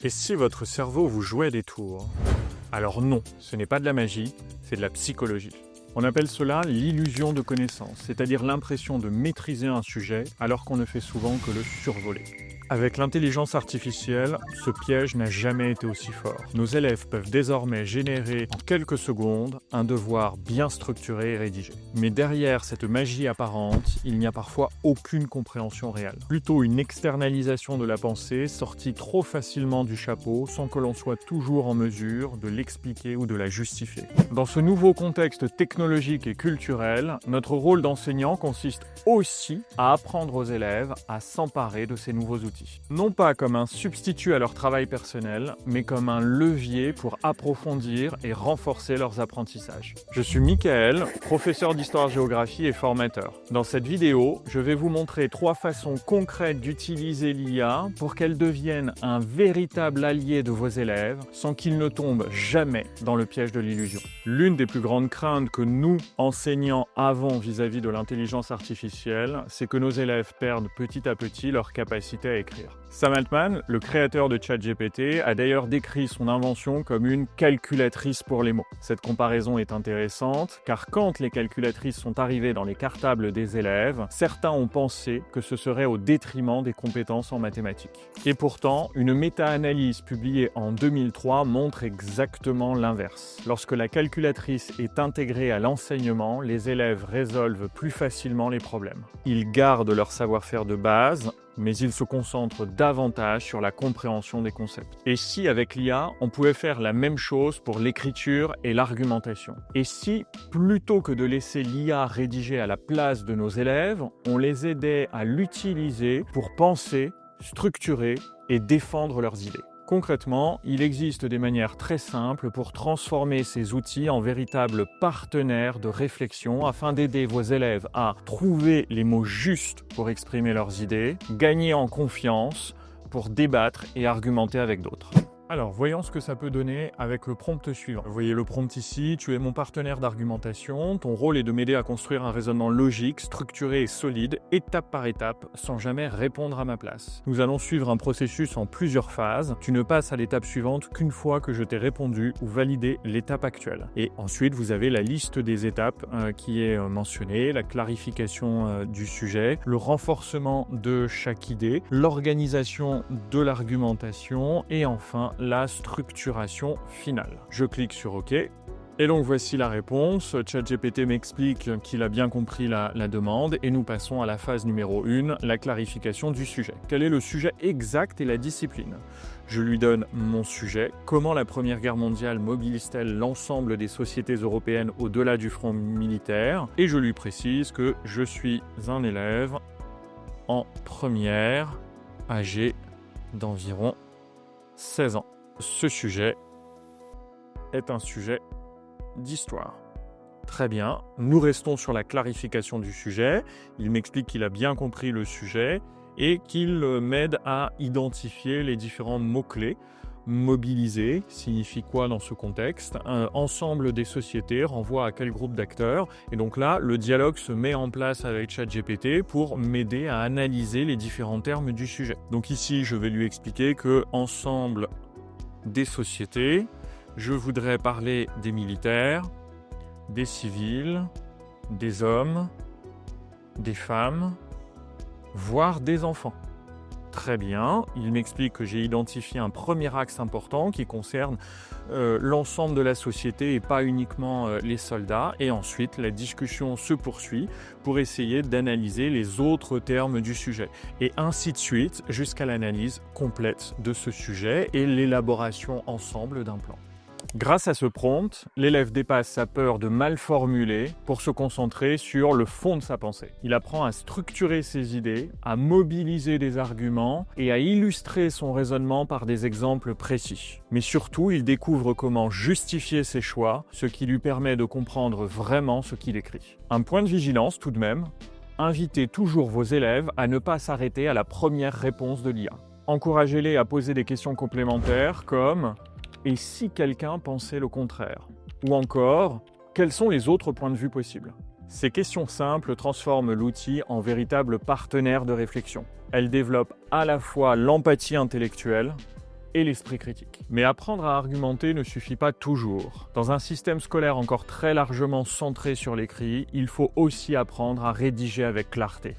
Et si votre cerveau vous jouait des tours? Alors non, ce n'est pas de la magie, c'est de la psychologie. On appelle cela l'illusion de connaissance, c'est-à-dire l'impression de maîtriser un sujet alors qu'on ne fait souvent que le survoler. Avec l'intelligence artificielle, ce piège n'a jamais été aussi fort. Nos élèves peuvent désormais générer en quelques secondes un devoir bien structuré et rédigé. Mais derrière cette magie apparente, il n'y a parfois aucune compréhension réelle. Plutôt une externalisation de la pensée sortie trop facilement du chapeau sans que l'on soit toujours en mesure de l'expliquer ou de la justifier. Dans ce nouveau contexte technologique et culturel, notre rôle d'enseignant consiste aussi à apprendre aux élèves à s'emparer de ces nouveaux outils. Non pas comme un substitut à leur travail personnel, mais comme un levier pour approfondir et renforcer leurs apprentissages. Je suis Michael, professeur d'histoire-géographie et formateur. Dans cette vidéo, je vais vous montrer 3 façons concrètes d'utiliser l'IA pour qu'elle devienne un véritable allié de vos élèves sans qu'ils ne tombent jamais dans le piège de l'illusion. L'une des plus grandes craintes que nous, enseignants, avons vis-à-vis de l'intelligence artificielle, c'est que nos élèves perdent petit à petit leur capacité à écrire. Sam Altman, le créateur de ChatGPT, a d'ailleurs décrit son invention comme une calculatrice pour les mots. Cette comparaison est intéressante car quand les calculatrices sont arrivées dans les cartables des élèves, certains ont pensé que ce serait au détriment des compétences en mathématiques. Et pourtant, une méta-analyse publiée en 2003 montre exactement l'inverse. Lorsque la calculatrice est intégrée à l'enseignement, les élèves résolvent plus facilement les problèmes. Ils gardent leur savoir-faire de base, mais ils se concentrent davantage sur la compréhension des concepts. Et si, avec l'IA, on pouvait faire la même chose pour l'écriture et l'argumentation? Et si, plutôt que de laisser l'IA rédiger à la place de nos élèves, on les aidait à l'utiliser pour penser, structurer et défendre leurs idées? Concrètement, il existe des manières très simples pour transformer ces outils en véritables partenaires de réflexion afin d'aider vos élèves à trouver les mots justes pour exprimer leurs idées, gagner en confiance pour débattre et argumenter avec d'autres. Alors, voyons ce que ça peut donner avec le prompt suivant. Vous voyez le prompt ici, tu es mon partenaire d'argumentation, ton rôle est de m'aider à construire un raisonnement logique, structuré et solide, étape par étape, sans jamais répondre à ma place. Nous allons suivre un processus en plusieurs phases. Tu ne passes à l'étape suivante qu'une fois que je t'ai répondu ou validé l'étape actuelle. Et ensuite, vous avez la liste des étapes qui est mentionnée, la clarification du sujet, le renforcement de chaque idée, l'organisation de l'argumentation et enfin la structuration finale. Je clique sur OK. Et donc voici la réponse. ChatGPT m'explique qu'il a bien compris la demande et nous passons à la phase numéro 1, la clarification du sujet. Quel est le sujet exact et la discipline? Je lui donne mon sujet, comment la Première Guerre mondiale mobilise-t-elle l'ensemble des sociétés européennes au-delà du front militaire? Et je lui précise que je suis un élève en première, âgé d'environ 16 ans. Ce sujet est un sujet d'histoire. Très bien, nous restons sur la clarification du sujet. Il m'explique qu'il a bien compris le sujet et qu'il m'aide à identifier les différents mots-clés. Mobiliser signifie quoi dans ce contexte? Ensemble des sociétés renvoie à quel groupe d'acteurs? Et donc là, le dialogue se met en place avec ChatGPT pour m'aider à analyser les différents termes du sujet. Donc ici, je vais lui expliquer que ensemble des sociétés, je voudrais parler des militaires, des civils, des hommes, des femmes, voire des enfants. Très bien, il m'explique que j'ai identifié un premier axe important qui concerne l'ensemble de la société et pas uniquement les soldats. Et ensuite, la discussion se poursuit pour essayer d'analyser les autres termes du sujet. Et ainsi de suite, jusqu'à l'analyse complète de ce sujet et l'élaboration ensemble d'un plan. Grâce à ce prompt, l'élève dépasse sa peur de mal formuler pour se concentrer sur le fond de sa pensée. Il apprend à structurer ses idées, à mobiliser des arguments et à illustrer son raisonnement par des exemples précis. Mais surtout, il découvre comment justifier ses choix, ce qui lui permet de comprendre vraiment ce qu'il écrit. Un point de vigilance tout de même, invitez toujours vos élèves à ne pas s'arrêter à la première réponse de l'IA. Encouragez-les à poser des questions complémentaires comme « Et si quelqu'un pensait le contraire ?» ou encore « Quels sont les autres points de vue possibles ?» Ces questions simples transforment l'outil en véritable partenaire de réflexion. Elles développent à la fois l'empathie intellectuelle et l'esprit critique. Mais apprendre à argumenter ne suffit pas toujours. Dans un système scolaire encore très largement centré sur l'écrit, il faut aussi apprendre à rédiger avec clarté.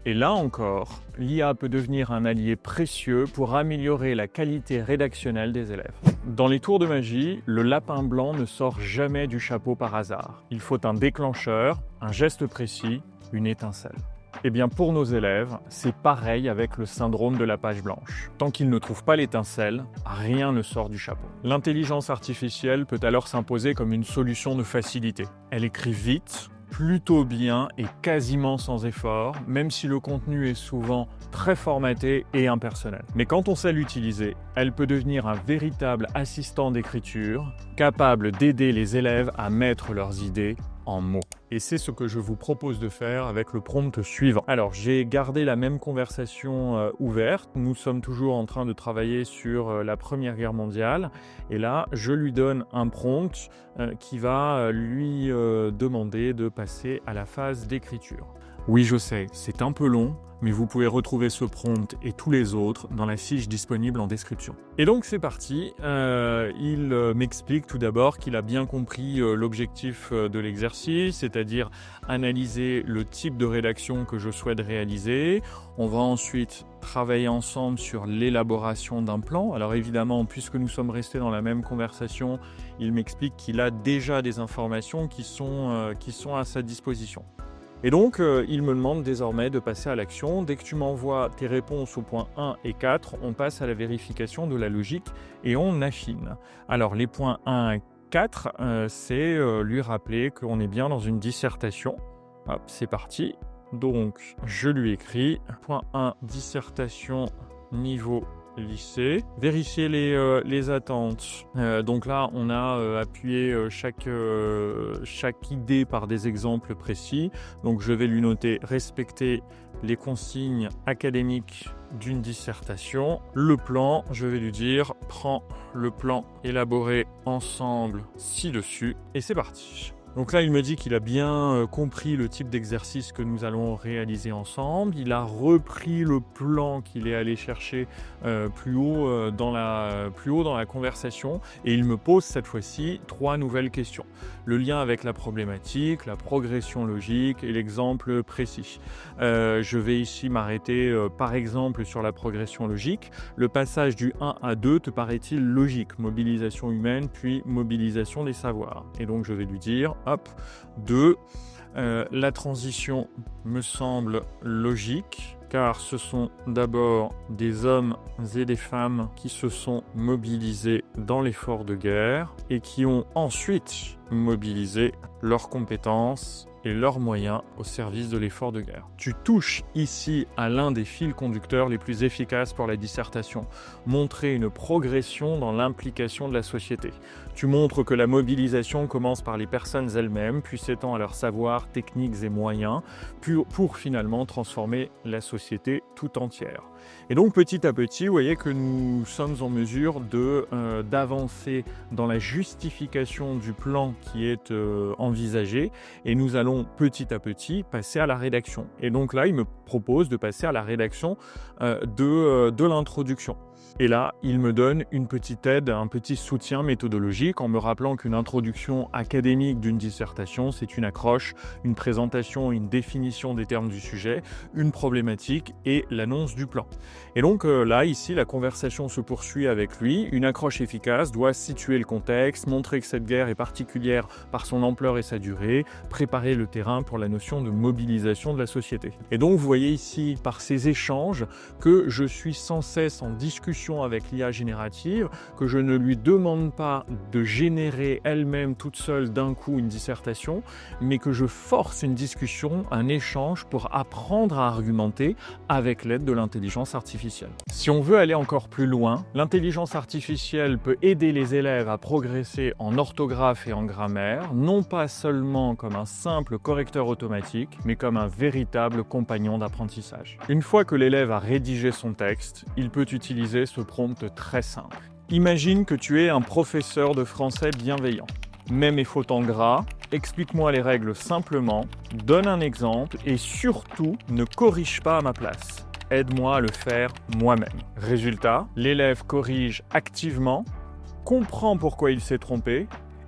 Et là encore, l'IA peut devenir un allié précieux pour améliorer la qualité rédactionnelle des élèves. Dans les tours de magie, le lapin blanc ne sort jamais du chapeau par hasard. Il faut un déclencheur, un geste précis, une étincelle. Eh bien pour nos élèves, c'est pareil avec le syndrome de la page blanche. Tant qu'ils ne trouvent pas l'étincelle, rien ne sort du chapeau. L'intelligence artificielle peut alors s'imposer comme une solution de facilité. Elle écrit vite, plutôt bien et quasiment sans effort, même si le contenu est souvent très formaté et impersonnel. Mais quand on sait l'utiliser, elle peut devenir un véritable assistant d'écriture, capable d'aider les élèves à mettre leurs idées en mots. Et c'est ce que je vous propose de faire avec le prompt suivant. Alors, j'ai gardé la même conversation ouverte. Nous sommes toujours en train de travailler sur la Première Guerre mondiale. Et là, je lui donne un prompt qui va lui demander de passer à la phase d'écriture. Oui, je sais, c'est un peu long, mais vous pouvez retrouver ce prompt et tous les autres dans la fiche disponible en description. Et donc c'est parti, il m'explique tout d'abord qu'il a bien compris l'objectif de l'exercice, c'est-à-dire analyser le type de rédaction que je souhaite réaliser. On va ensuite travailler ensemble sur l'élaboration d'un plan. Alors évidemment, puisque nous sommes restés dans la même conversation, il m'explique qu'il a déjà des informations qui sont à sa disposition. Et donc, il me demande désormais de passer à l'action. Dès que tu m'envoies tes réponses aux points 1 et 4, on passe à la vérification de la logique et on affine. Alors, les points 1 et 4, c'est lui rappeler qu'on est bien dans une dissertation. Hop, c'est parti. Donc, je lui écris. Point 1, dissertation niveau lycée. Vérifier les attentes. Donc là, on a appuyé chaque idée par des exemples précis. Donc je vais lui noter respecter les consignes académiques d'une dissertation. Le plan, je vais lui dire prends le plan élaboré ensemble ci-dessus et c'est parti. Donc là, il me dit qu'il a bien compris le type d'exercice que nous allons réaliser ensemble. Il a repris le plan qu'il est allé chercher plus haut dans la conversation et il me pose cette fois-ci 3 nouvelles questions. Le lien avec la problématique, la progression logique et l'exemple précis. Je vais ici m'arrêter par exemple sur la progression logique. Le passage du 1 à 2 te paraît-il logique? Mobilisation humaine puis mobilisation des savoirs. Et donc je vais lui dire hop, 2. La transition me semble logique, car ce sont d'abord des hommes et des femmes qui se sont mobilisés dans l'effort de guerre et qui ont ensuite mobilisé leurs compétences et leurs moyens au service de l'effort de guerre. Tu touches ici à l'un des fils conducteurs les plus efficaces pour la dissertation, montrer une progression dans l'implication de la société. Tu montres que la mobilisation commence par les personnes elles-mêmes, puis s'étend à leurs savoirs, techniques et moyens, pour finalement transformer la société tout entière. Et donc petit à petit, vous voyez que nous sommes en mesure d'avancer dans la justification du plan qui est envisagé et nous allons petit à petit passer à la rédaction. Et donc là, il me propose de passer à la rédaction de l'introduction. Et là, il me donne une petite aide, un petit soutien méthodologique en me rappelant qu'une introduction académique d'une dissertation, c'est une accroche, une présentation, une définition des termes du sujet, une problématique et l'annonce du plan. Et donc là, ici, la conversation se poursuit avec lui. Une accroche efficace doit situer le contexte, montrer que cette guerre est particulière par son ampleur et sa durée, préparer le terrain pour la notion de mobilisation de la société. Et donc, vous voyez ici, par ces échanges, que je suis sans cesse en discussion avec l'IA générative, que je ne lui demande pas de générer elle-même toute seule d'un coup une dissertation, mais que je force une discussion, un échange pour apprendre à argumenter avec l'aide de l'intelligence artificielle. Si on veut aller encore plus loin, l'intelligence artificielle peut aider les élèves à progresser en orthographe et en grammaire, non pas seulement comme un simple correcteur automatique, mais comme un véritable compagnon d'apprentissage. Une fois que l'élève a rédigé son texte, il peut utiliser ce prompt très simple. Imagine que tu es un professeur de français bienveillant. Mets mes fautes en gras, explique-moi les règles simplement, donne un exemple et surtout ne corrige pas à ma place. aide-moi à le faire moi-même. Résultat, l'élève corrige activement, comprend pourquoi il s'est trompé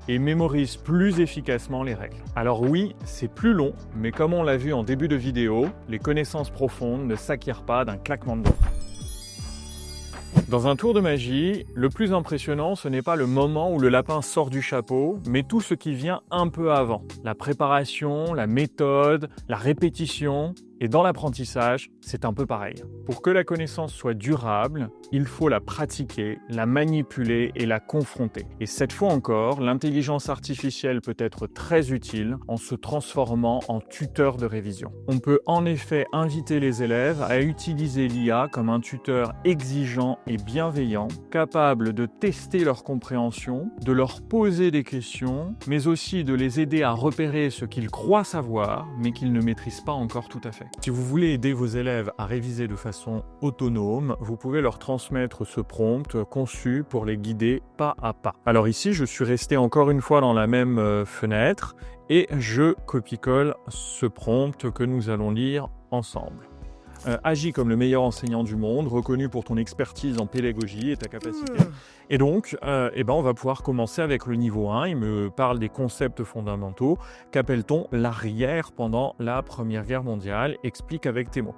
et mémorise plus efficacement les règles. Alors oui, c'est plus long, mais comme on l'a vu en début de vidéo, les connaissances profondes ne s'acquièrent pas d'un claquement de doigts. Dans un tour de magie, le plus impressionnant, ce n'est pas le moment où le lapin sort du chapeau, mais tout ce qui vient un peu avant. La préparation, la méthode, la répétition. Et dans l'apprentissage, c'est un peu pareil. Pour que la connaissance soit durable, il faut la pratiquer, la manipuler et la confronter. Et cette fois encore, l'intelligence artificielle peut être très utile en se transformant en tuteur de révision. On peut en effet inviter les élèves à utiliser l'IA comme un tuteur exigeant et bienveillant, capable de tester leur compréhension, de leur poser des questions, mais aussi de les aider à repérer ce qu'ils croient savoir, mais qu'ils ne maîtrisent pas encore tout à fait. Si vous voulez aider vos élèves à réviser de façon autonome, vous pouvez leur transmettre ce prompt conçu pour les guider pas à pas. Alors ici, je suis resté encore une fois dans la même fenêtre et je copie-colle ce prompt que nous allons lire ensemble. Agis comme le meilleur enseignant du monde, reconnu pour ton expertise en pédagogie et ta capacité. Et donc, on va pouvoir commencer avec le niveau 1. Il me parle des concepts fondamentaux. Qu'appelle-t-on l'arrière pendant la Première Guerre mondiale? Explique avec tes mots.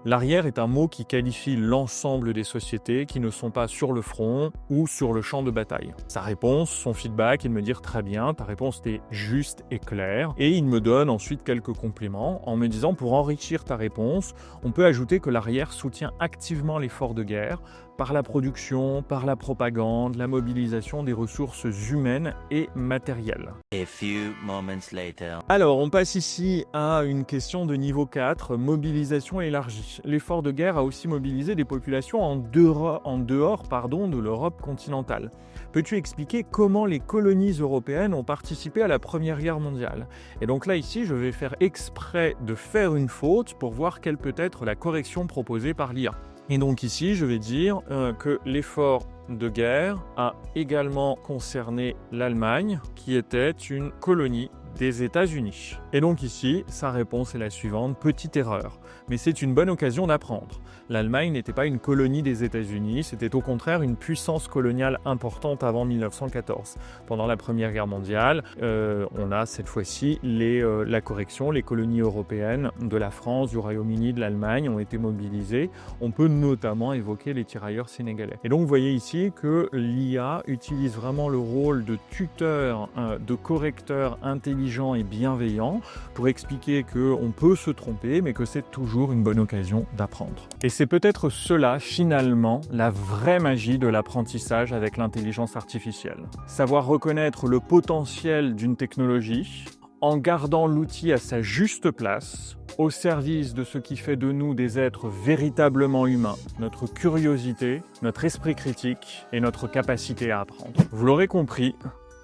L'arrière est un mot qui qualifie l'ensemble des sociétés qui ne sont pas sur le front ou sur le champ de bataille. Sa réponse, son feedback, il me dit très bien, ta réponse est juste et claire. Et il me donne ensuite quelques compléments en me disant pour enrichir ta réponse, on peut ajouter que l'arrière soutient activement l'effort de guerre par la production, par la propagande, la mobilisation des ressources humaines et matérielles. A few moments later. Alors, on passe ici à une question de niveau 4, mobilisation élargie. L'effort de guerre a aussi mobilisé des populations en dehors de l'Europe continentale. Peux-tu expliquer comment les colonies européennes ont participé à la Première Guerre mondiale? Et donc là, ici, je vais faire exprès de faire une faute pour voir quelle peut être la correction proposée par l'IA. Et donc ici, je vais dire que l'effort de guerre a également concerné l'Allemagne, qui était une colonie des États-Unis. Et donc ici, sa réponse est la suivante, petite erreur. Mais c'est une bonne occasion d'apprendre. L'Allemagne n'était pas une colonie des États-Unis, c'était au contraire une puissance coloniale importante avant 1914. Pendant la Première Guerre mondiale, on a cette fois-ci la correction, les colonies européennes de la France, du Royaume-Uni, de l'Allemagne ont été mobilisées. On peut notamment évoquer les tirailleurs sénégalais. Et donc vous voyez ici que l'IA utilise vraiment le rôle de tuteur, de correcteur intelligent et bienveillant pour expliquer qu'on peut se tromper, mais que c'est toujours une bonne occasion d'apprendre. Et c'est peut-être cela, finalement, la vraie magie de l'apprentissage avec l'intelligence artificielle. Savoir reconnaître le potentiel d'une technologie en gardant l'outil à sa juste place, au service de ce qui fait de nous des êtres véritablement humains, notre curiosité, notre esprit critique et notre capacité à apprendre. Vous l'aurez compris,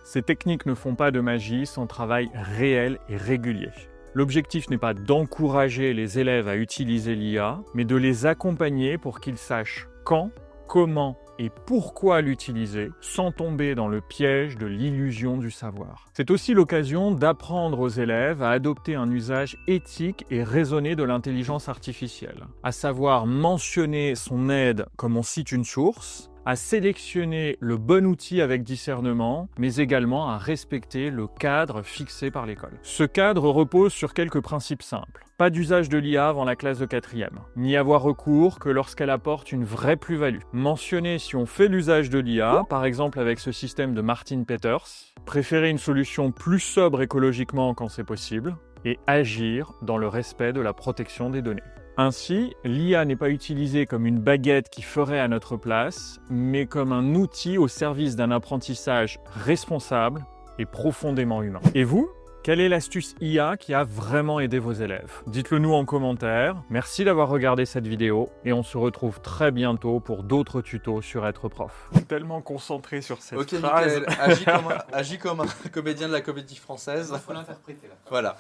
ces techniques ne font pas de magie sans travail réel et régulier. L'objectif n'est pas d'encourager les élèves à utiliser l'IA, mais de les accompagner pour qu'ils sachent quand, comment et pourquoi l'utiliser sans tomber dans le piège de l'illusion du savoir. C'est aussi l'occasion d'apprendre aux élèves à adopter un usage éthique et raisonné de l'intelligence artificielle, à savoir mentionner son aide comme on cite une source, à sélectionner le bon outil avec discernement, mais également à respecter le cadre fixé par l'école. Ce cadre repose sur quelques principes simples. Pas d'usage de l'IA avant la classe de 4e. N'y avoir recours que lorsqu'elle apporte une vraie plus-value. Mentionner si on fait l'usage de l'IA, par exemple avec ce système de Martin Peters. Préférer une solution plus sobre écologiquement quand c'est possible. Et agir dans le respect de la protection des données. Ainsi, l'IA n'est pas utilisée comme une baguette qui ferait à notre place, mais comme un outil au service d'un apprentissage responsable et profondément humain. Et vous, quelle est l'astuce IA qui a vraiment aidé vos élèves? Dites-le nous en commentaire. Merci d'avoir regardé cette vidéo et on se retrouve très bientôt pour d'autres tutos sur être prof. Tellement concentré sur cette phrase. Michael, agis comme un comédien de la comédie française. Il faut l'interpréter là. Voilà.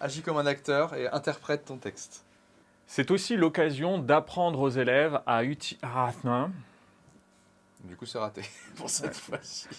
Agis comme un acteur et interprète ton texte. C'est aussi l'occasion d'apprendre aux élèves à utiliser... Ah non. Du coup, c'est raté pour cette fois-ci.